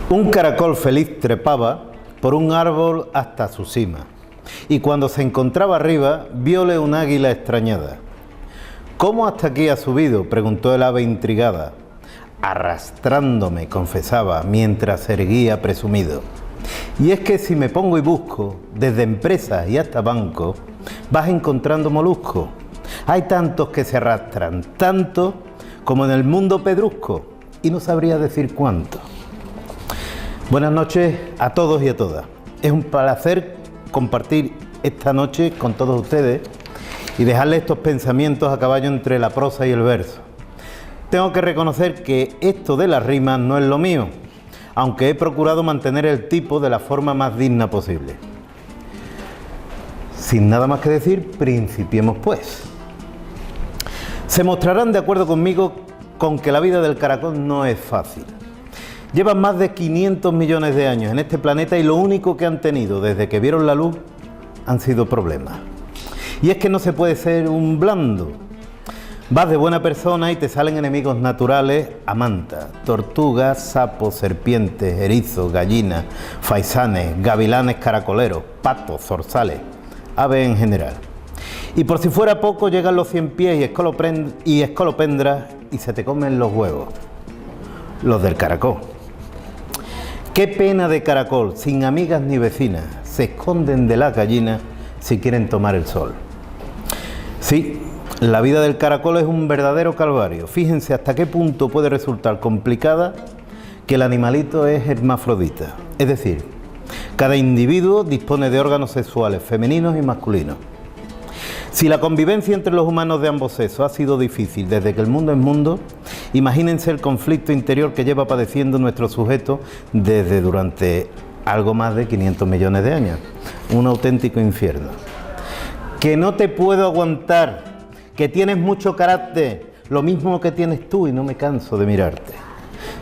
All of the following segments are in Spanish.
Un caracol feliz trepaba por un árbol hasta su cima, y cuando se encontraba arriba, viole un águila extrañada. ¿Cómo hasta aquí has subido?, preguntó el ave intrigada. Arrastrándome, confesaba, mientras erguía presumido. Y es que si me pongo y busco, desde empresas y hasta bancos, vas encontrando moluscos. Hay tantos que se arrastran, tanto como en el mundo pedrusco, y no sabría decir cuánto. Buenas noches a todos y a todas. Es un placer compartir esta noche con todos ustedes y dejarles estos pensamientos a caballo entre la prosa y el verso. Tengo que reconocer que esto de las rimas no es lo mío, aunque he procurado mantener el tipo de la forma más digna posible. Sin nada más que decir, principiemos pues. Se mostrarán de acuerdo conmigo con que la vida del caracol no es fácil. Llevan más de 500 millones de años en este planeta y lo único que han tenido desde que vieron la luz han sido problemas. Y es que no se puede ser un blando. Vas de buena persona y te salen enemigos naturales a manta: tortugas, sapos, serpientes, erizos, gallinas, faisanes, gavilanes caracoleros, patos, zorzales, aves en general. Y por si fuera poco, llegan los 100 pies y escolopendras y se te comen los huevos, los del caracol. Qué pena de caracol, sin amigas ni vecinas, se esconden de las gallinas si quieren tomar el sol. Sí, la vida del caracol es un verdadero calvario. Fíjense hasta qué punto puede resultar complicada que el animalito es hermafrodita. Es decir, cada individuo dispone de órganos sexuales femeninos y masculinos. Si la convivencia entre los humanos de ambos sexos ha sido difícil desde que el mundo es mundo, imagínense el conflicto interior que lleva padeciendo nuestro sujeto desde durante algo más de 500 millones de años. Un auténtico infierno. Que no te puedo aguantar, que tienes mucho carácter, lo mismo que tienes tú y no me canso de mirarte.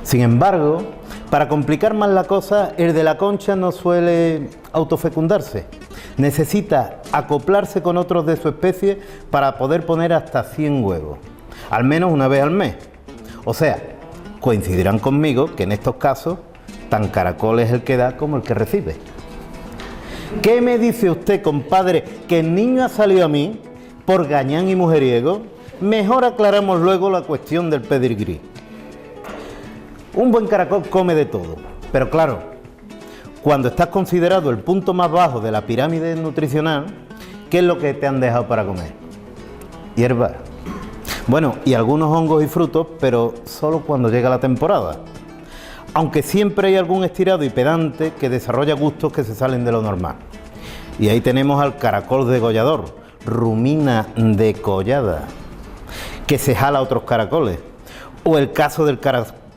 Sin embargo, para complicar más la cosa, el de la concha no suele autofecundarse. Necesita acoplarse con otros de su especie para poder poner hasta 100 huevos, al menos una vez al mes. O sea, coincidirán conmigo que en estos casos, tan caracol es el que da como el que recibe. ¿Qué me dice usted, compadre, que el niño ha salido a mí por gañán y mujeriego? Mejor aclaramos luego la cuestión del pedigrí. Un buen caracol come de todo, pero claro, cuando estás considerado el punto más bajo de la pirámide nutricional, ¿qué es lo que te han dejado para comer? Hierba. Bueno, y algunos hongos y frutos, pero solo cuando llega la temporada. Aunque siempre hay algún estirado y pedante que desarrolla gustos que se salen de lo normal. Y ahí tenemos al caracol degollador, rumina decollada, que se jala a otros caracoles. O el caso del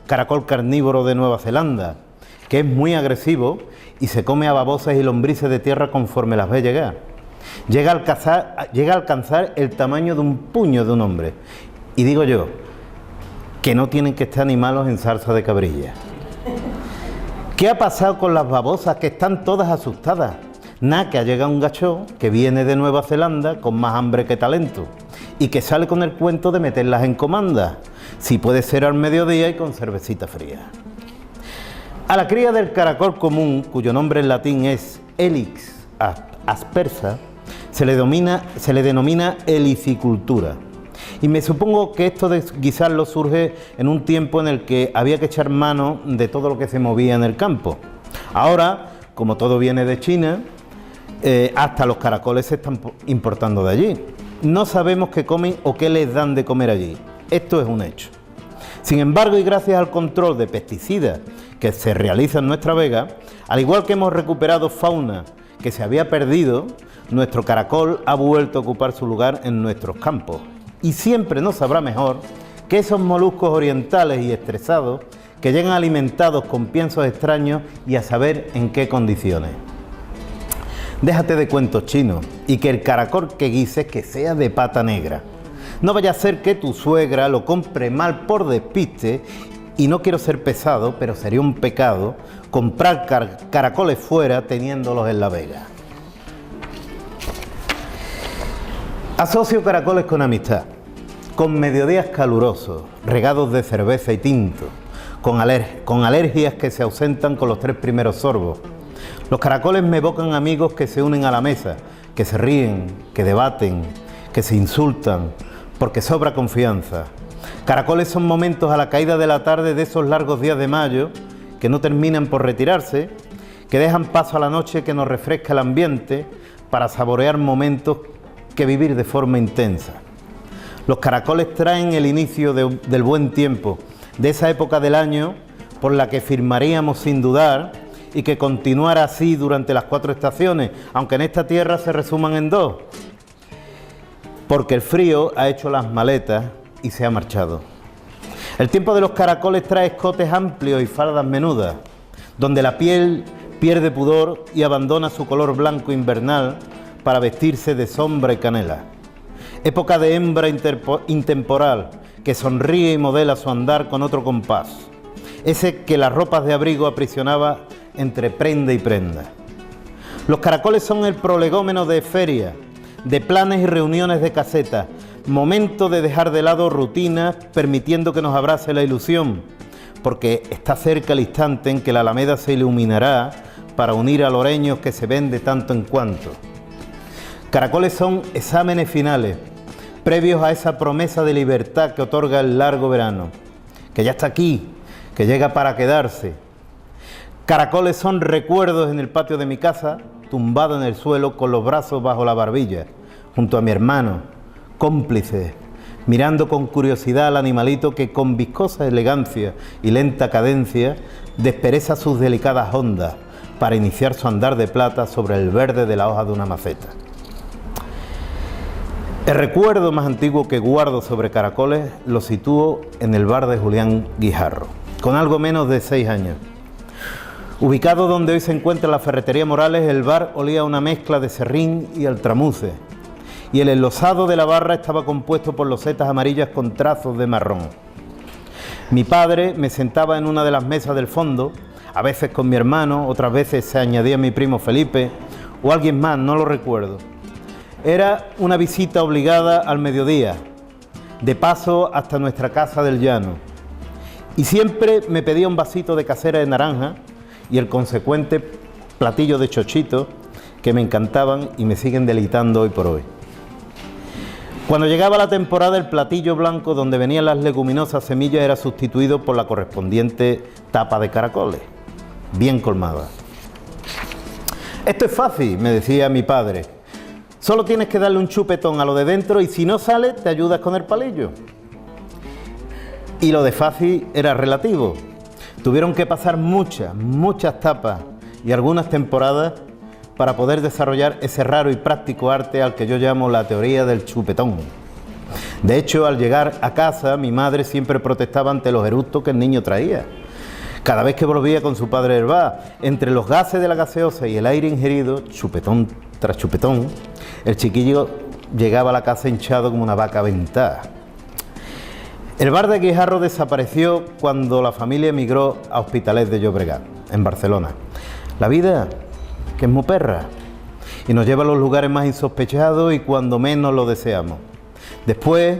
caracol carnívoro de Nueva Zelanda, que es muy agresivo y se come a babosas y lombrices de tierra conforme las ve llegar. Llega a alcanzar el tamaño de un puño de un hombre. Y digo yo, que no tienen que estar animalos en salsa de cabrilla. ¿Qué ha pasado con las babosas que están todas asustadas? Nada, que ha llegado un gacho que viene de Nueva Zelanda con más hambre que talento y que sale con el cuento de meterlas en comanda, si puede ser al mediodía y con cervecita fría. A la cría del caracol común, cuyo nombre en latín es Helix aspersa, se le denomina helicicultura. Y me supongo que esto de guisarlo surge en un tiempo en el que había que echar mano de todo lo que se movía en el campo. Ahora, como todo viene de China, hasta los caracoles se están importando de allí. No sabemos qué comen o qué les dan de comer allí. Esto es un hecho. Sin embargo, y gracias al control de pesticidas que se realiza en nuestra vega, al igual que hemos recuperado fauna que se había perdido, nuestro caracol ha vuelto a ocupar su lugar en nuestros campos. Y siempre nos sabrá mejor que esos moluscos orientales y estresados que llegan alimentados con piensos extraños y a saber en qué condiciones. Déjate de cuentos chinos y que el caracol que guises que sea de pata negra. No vaya a ser que tu suegra lo compre mal por despiste, y no quiero ser pesado, pero sería un pecado comprar caracoles fuera teniéndolos en la vega. Asocio caracoles con amistad, con mediodías calurosos, regados de cerveza y tinto, con alergias que se ausentan con los 3 primeros sorbos. Los caracoles me evocan amigos que se unen a la mesa, que se ríen, que debaten, que se insultan, porque sobra confianza. Caracoles son momentos a la caída de la tarde de esos largos días de mayo que no terminan por retirarse, que dejan paso a la noche que nos refresca el ambiente para saborear momentos que vivir de forma intensa. Los caracoles traen el inicio del buen tiempo, de esa época del año por la que firmaríamos sin dudar y que continuara así durante las 4 estaciones, aunque en esta tierra se resuman en 2, porque el frío ha hecho las maletas y se ha marchado. El tiempo de los caracoles trae escotes amplios y faldas menudas, donde la piel pierde pudor y abandona su color blanco invernal para vestirse de sombra y canela. Época de hembra intemporal que sonríe y modela su andar con otro compás, ese que las ropas de abrigo aprisionaba entre prenda y prenda. Los caracoles son el prolegómeno de feria, de planes y reuniones de caseta, momento de dejar de lado rutinas, permitiendo que nos abrace la ilusión, porque está cerca el instante en que la Alameda se iluminará para unir a loreños que se ven de tanto en cuanto. Caracoles son exámenes finales, previos a esa promesa de libertad que otorga el largo verano, que ya está aquí, que llega para quedarse. Caracoles son recuerdos en el patio de mi casa, tumbado en el suelo con los brazos bajo la barbilla, junto a mi hermano, cómplice, mirando con curiosidad al animalito que con viscosa elegancia y lenta cadencia despereza sus delicadas ondas para iniciar su andar de plata sobre el verde de la hoja de una maceta. El recuerdo más antiguo que guardo sobre caracoles lo sitúo en el bar de Julián Guijarro, con algo menos de 6 años. Ubicado donde hoy se encuentra la ferretería Morales, el bar olía a una mezcla de serrín y altramuce, y el enlosado de la barra estaba compuesto por losetas amarillas con trazos de marrón. Mi padre me sentaba en una de las mesas del fondo, a veces con mi hermano, otras veces se añadía mi primo Felipe, o alguien más, no lo recuerdo. Era una visita obligada al mediodía, de paso hasta nuestra casa del llano, y siempre me pedía un vasito de casera de naranja y el consecuente platillo de chochito que me encantaban y me siguen deleitando hoy por hoy. Cuando llegaba la temporada, el platillo blanco donde venían las leguminosas semillas era sustituido por la correspondiente tapa de caracoles, bien colmada. Esto es fácil, me decía mi padre. Solo tienes que darle un chupetón a lo de dentro y si no sale, te ayudas con el palillo. Y lo de fácil era relativo. Tuvieron que pasar muchas tapas y algunas temporadas para poder desarrollar ese raro y práctico arte al que yo llamo la teoría del chupetón. De hecho, al llegar a casa, mi madre siempre protestaba ante los eructos que el niño traía. Cada vez que volvía con su padre del bar, entre los gases de la gaseosa y el aire ingerido, chupetón tras chupetón, el chiquillo llegaba a la casa hinchado como una vaca aventada. El bar de Guijarro desapareció cuando la familia emigró a Hospitalet de Llobregat, en Barcelona. La vida, que es muy perra, y nos lleva a los lugares más insospechados y cuando menos lo deseamos. Después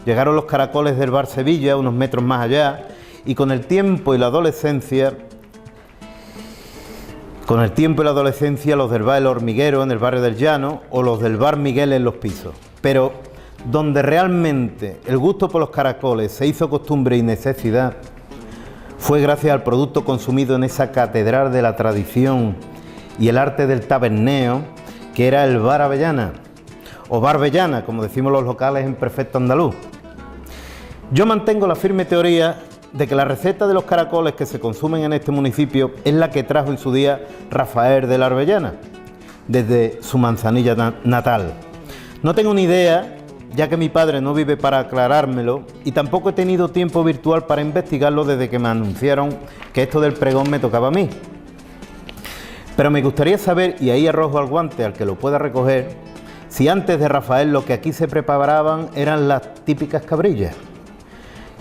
llegaron los caracoles del bar Sevilla, unos metros más allá, y con el tiempo y la adolescencia los del bar El Hormiguero en el barrio del Llano o los del bar Miguel en Los Pisos. Pero donde realmente el gusto por los caracoles se hizo costumbre y necesidad fue gracias al producto consumido en esa catedral de la tradición y el arte del taberneo que era el bar Avellana o bar Bellana, como decimos los locales en perfecto andaluz. Yo mantengo la firme teoría de que la receta de los caracoles que se consumen en este municipio es la que trajo en su día Rafael de la Arbellana, desde su Manzanilla natal. No tengo ni idea, ya que mi padre no vive para aclarármelo, y tampoco he tenido tiempo virtual para investigarlo desde que me anunciaron que esto del pregón me tocaba a mí. Pero me gustaría saber, y ahí arrojo al guante al que lo pueda recoger, si antes de Rafael lo que aquí se preparaban eran las típicas cabrillas.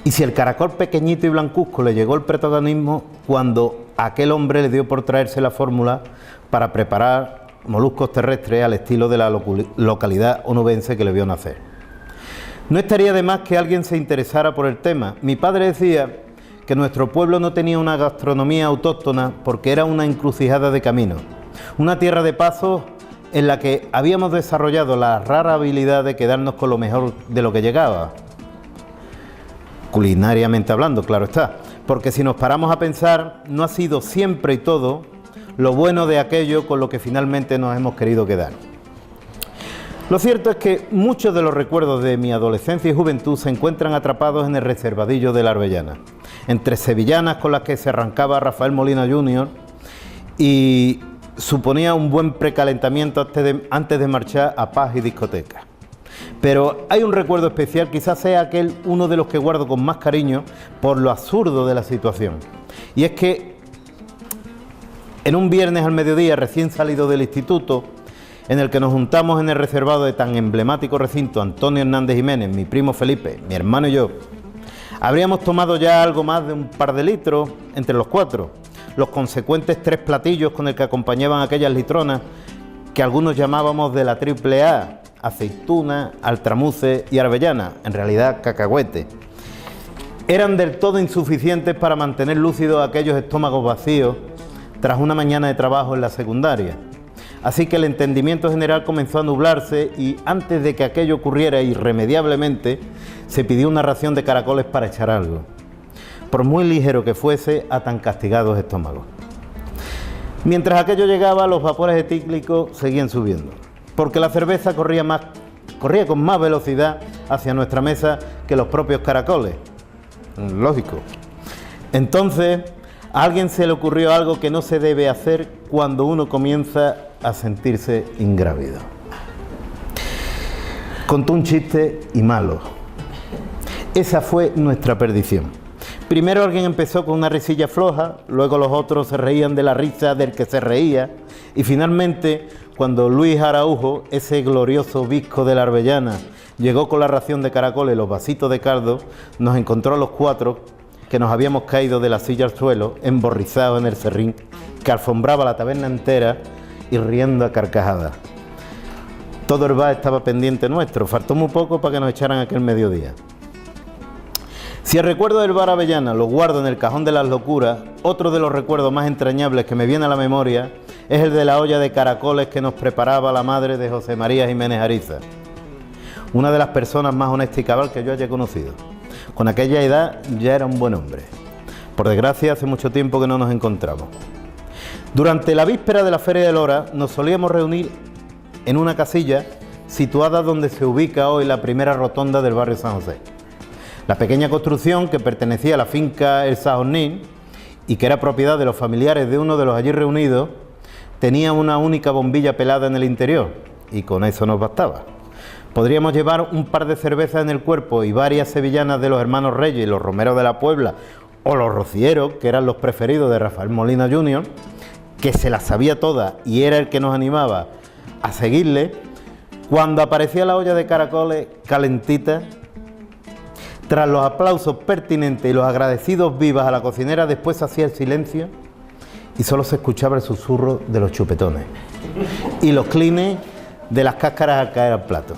Y si el caracol pequeñito y blancuzco le llegó el protagonismo cuando aquel hombre le dio por traerse la fórmula para preparar moluscos terrestres al estilo de la localidad onubense que le vio nacer. No estaría de más que alguien se interesara por el tema. Mi padre decía que nuestro pueblo no tenía una gastronomía autóctona porque era una encrucijada de caminos, una tierra de pasos en la que habíamos desarrollado la rara habilidad de quedarnos con lo mejor de lo que llegaba. Culinariamente hablando, claro está, porque si nos paramos a pensar, no ha sido siempre y todo lo bueno de aquello con lo que finalmente nos hemos querido quedar. Lo cierto es que muchos de los recuerdos de mi adolescencia y juventud se encuentran atrapados en el reservadillo de la Arbellana, entre sevillanas con las que se arrancaba Rafael Molina Jr. y suponía un buen precalentamiento antes de marchar a paz y discoteca. Pero hay un recuerdo especial, quizás sea aquel uno de los que guardo con más cariño por lo absurdo de la situación. Y es que en un viernes al mediodía, recién salido del instituto, en el que nos juntamos en el reservado de tan emblemático recinto Antonio Hernández Jiménez, mi primo Felipe, mi hermano y yo, habríamos tomado ya algo más de un par de litros entre los cuatro, los consecuentes 3 platillos con el que acompañaban aquellas litronas que algunos llamábamos de la triple A: aceituna, altramuce y arbellana, en realidad cacahuete. Eran del todo insuficientes para mantener lúcidos aquellos estómagos vacíos tras una mañana de trabajo en la secundaria. Así que el entendimiento general comenzó a nublarse y antes de que aquello ocurriera irremediablemente, se pidió una ración de caracoles para echar algo, por muy ligero que fuese a tan castigados estómagos. Mientras aquello llegaba, los vapores etílicos seguían subiendo, porque la cerveza corría con más velocidad hacia nuestra mesa que los propios caracoles. Lógico. Entonces, a alguien se le ocurrió algo que no se debe hacer cuando uno comienza a sentirse ingrávido. Contó un chiste y malo. Esa fue nuestra perdición. Primero alguien empezó con una risilla floja, luego los otros se reían de la risa del que se reía y finalmente, cuando Luis Araujo, ese glorioso visco de la Arbellana, llegó con la ración de caracoles y los vasitos de caldo, nos encontró a los 4 que nos habíamos caído de la silla al suelo, emborrizados en el serrín que alfombraba la taberna entera y riendo a carcajadas. Todo el bar estaba pendiente nuestro, faltó muy poco para que nos echaran aquel mediodía. Si el recuerdo del bar Avellana lo guardo en el cajón de las locuras, otro de los recuerdos más entrañables que me viene a la memoria es el de la olla de caracoles que nos preparaba la madre de José María Jiménez Ariza, una de las personas más honestas y cabal que yo haya conocido. Con aquella edad ya era un buen hombre. Por desgracia, hace mucho tiempo que no nos encontramos. Durante la víspera de la Feria de Lora nos solíamos reunir en una casilla situada donde se ubica hoy la primera rotonda del barrio San José. La pequeña construcción, que pertenecía a la finca El Sajornín y que era propiedad de los familiares de uno de los allí reunidos, tenía una única bombilla pelada en el interior y con eso nos bastaba. Podríamos llevar un par de cervezas en el cuerpo y varias sevillanas de los hermanos Reyes, los Romeros de la Puebla o los Rocieros, que eran los preferidos de Rafael Molina Jr., que se las sabía todas y era el que nos animaba a seguirle, cuando aparecía la olla de caracoles calentita. Tras los aplausos pertinentes y los agradecidos vivas a la cocinera, después hacía el silencio y solo se escuchaba el susurro de los chupetones y los clines de las cáscaras al caer al plato.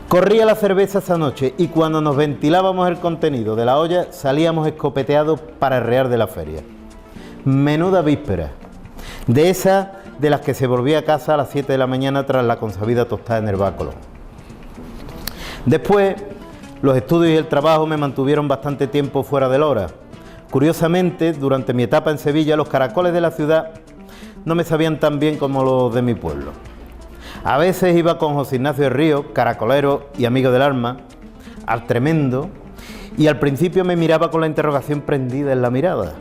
Corría la cerveza esa noche y cuando nos ventilábamos el contenido de la olla salíamos escopeteados para el real de la feria. Menuda víspera, de esas de las que se volvía a casa a las 7 de la mañana tras la consabida tostada en el Bar Colón. Después, los estudios y el trabajo me mantuvieron bastante tiempo fuera de Lora. Curiosamente, durante mi etapa en Sevilla, los caracoles de la ciudad no me sabían tan bien como los de mi pueblo. A veces iba con José Ignacio de Río, caracolero y amigo del alma, al Tremendo, y al principio me miraba con la interrogación prendida en la mirada,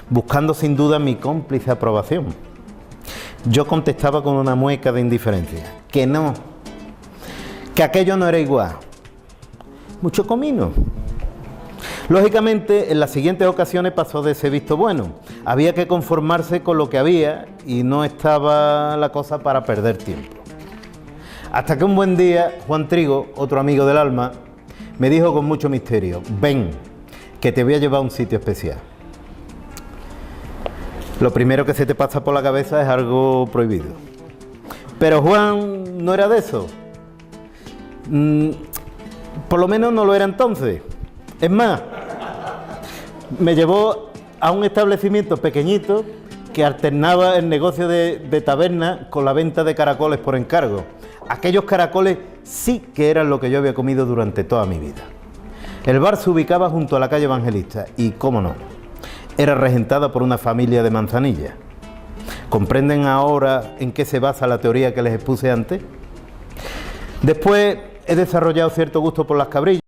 buscando sin duda mi cómplice aprobación. Yo contestaba con una mueca de indiferencia, que no, que aquello no era igual. Mucho comino. Lógicamente, en las siguientes ocasiones pasó de ese visto bueno. Había que conformarse con lo que había y no estaba la cosa para perder tiempo. Hasta que un buen día, Juan Trigo, otro amigo del alma, me dijo con mucho misterio: ven, que te voy a llevar a un sitio especial. Lo primero que se te pasa por la cabeza es algo prohibido. Pero Juan no era de eso. Por lo menos no lo era entonces. Es más, Me llevó a un establecimiento pequeñito que alternaba el negocio de taberna con la venta de caracoles por encargo. Aquellos caracoles sí que eran lo que yo había comido durante toda mi vida. El bar se ubicaba junto a la calle Evangelista y, cómo no, era regentada por una familia de Manzanilla. ¿Comprenden ahora en qué se basa la teoría que les expuse antes? Después he desarrollado cierto gusto por las cabrillas.